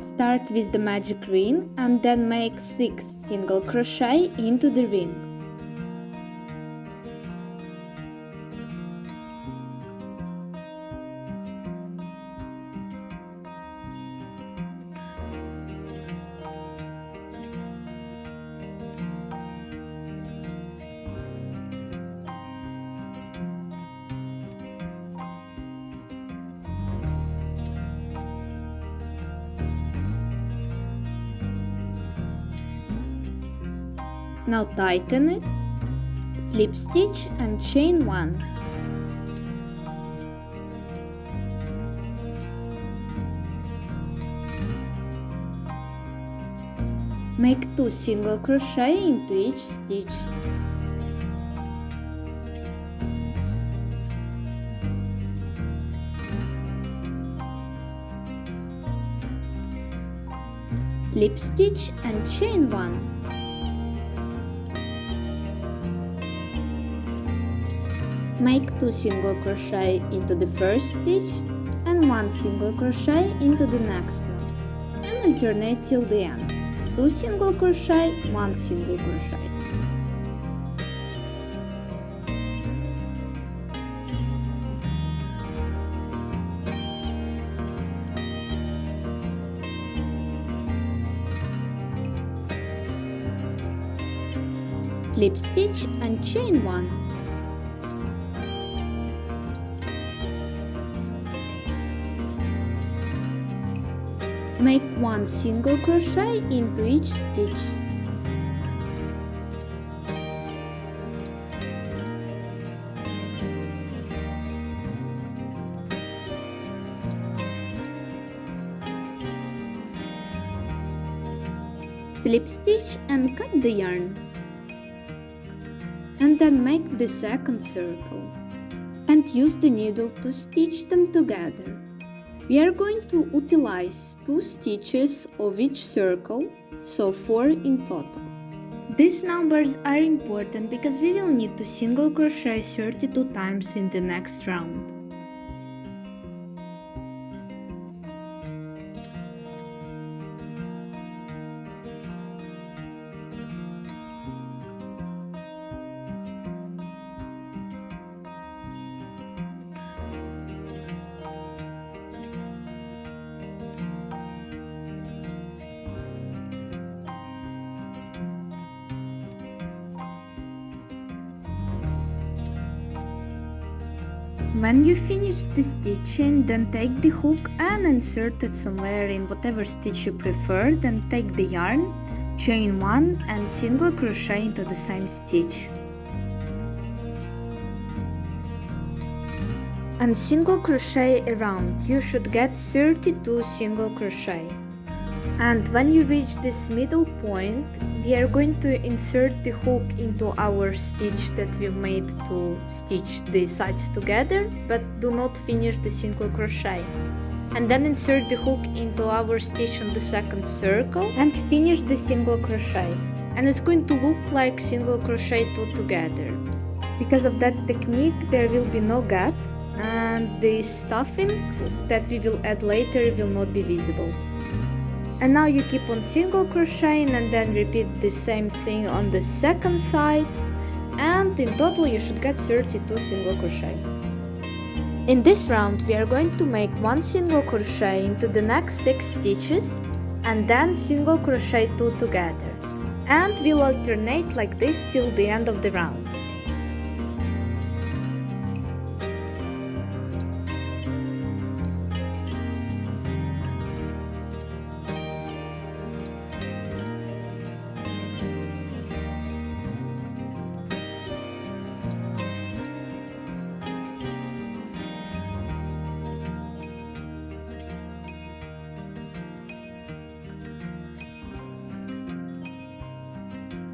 Start with the magic ring and then make 6 single crochet into the ring. Now tighten it, slip stitch and chain 1. Make 2 single crochet into each stitch. Slip stitch and chain 1. Make 2 single crochet into the first stitch and 1 single crochet into the next one, and alternate till the end. 2 single crochet, 1 single crochet. Slip stitch and chain 1. Make 1 single crochet into each stitch. Slip stitch and cut the yarn. And then make the second circle and use the needle to stitch them together. We are going to utilize 2 stitches of each circle, so 4 in total. These numbers are important because we will need to single crochet 32 times in the next round. When you finish the stitching, then take the hook and insert it somewhere in whatever stitch you prefer, then take the yarn, chain 1 and single crochet into the same stitch. And single crochet around, you should get 32 single crochet. And when you reach this middle point, we are going to insert the hook into our stitch that we made to stitch the sides together, but do not finish the single crochet. And then insert the hook into our stitch on the second circle and finish the single crochet. And it's going to look like single crochet 2 together. Because of that technique, there will be no gap, and the stuffing that we will add later will not be visible. And now you keep on single crocheting and then repeat the same thing on the second side, and in total you should get 32 single crochet. In this round we are going to make 1 single crochet into the next 6 stitches and then single crochet 2 together, and we'll alternate like this till the end of the round.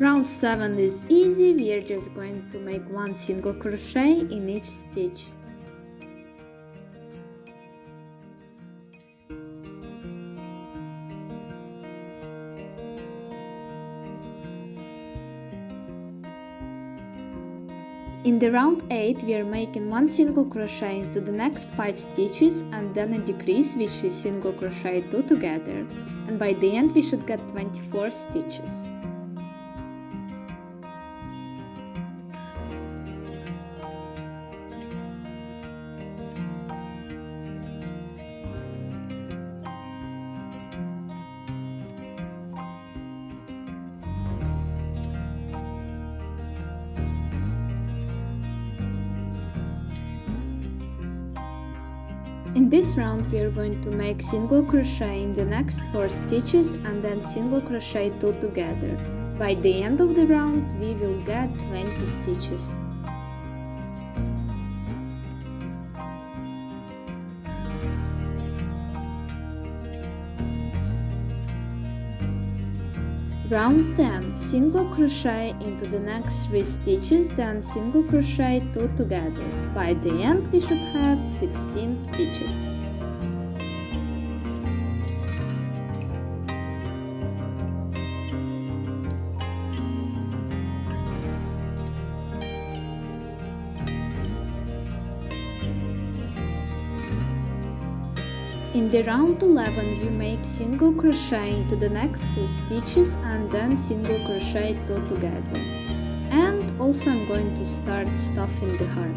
Round 7 is easy, we are just going to make 1 single crochet in each stitch. In the round 8 we are making 1 single crochet into the next 5 stitches and then a decrease, which is single crochet 2 together, and by the end we should get 24 stitches. In this round we are going to make single crochet in the next 4 stitches and then single crochet 2 together. By the end of the round we will get 20 stitches. Round 10, single crochet into the next 3 stitches, then single crochet 2 together. By the end we should have 16 stitches. In the round 11 we make single crochet into the next 2 stitches and then single crochet 2 together. And also I'm going to start stuffing the heart.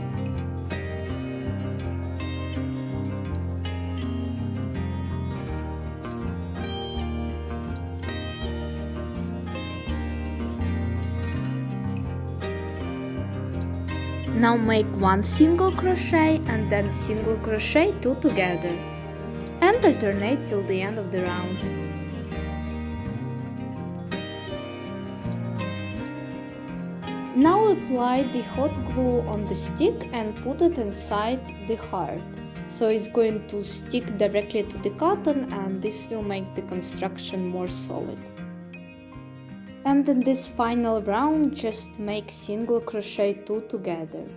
Now make 1 single crochet and then single crochet 2 together. And alternate till the end of the round. Now apply the hot glue on the stick and put it inside the heart. So it's going to stick directly to the cotton and this will make the construction more solid. And in this final round just make single crochet 2 together.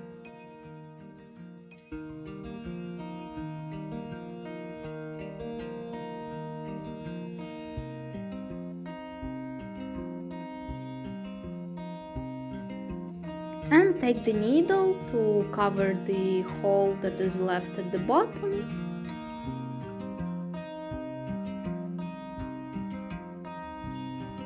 And take the needle to cover the hole that is left at the bottom.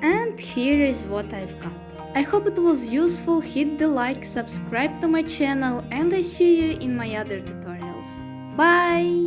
And here is what I've got. I hope it was useful. Hit the like, subscribe to my channel, and I see you in my other tutorials. Bye!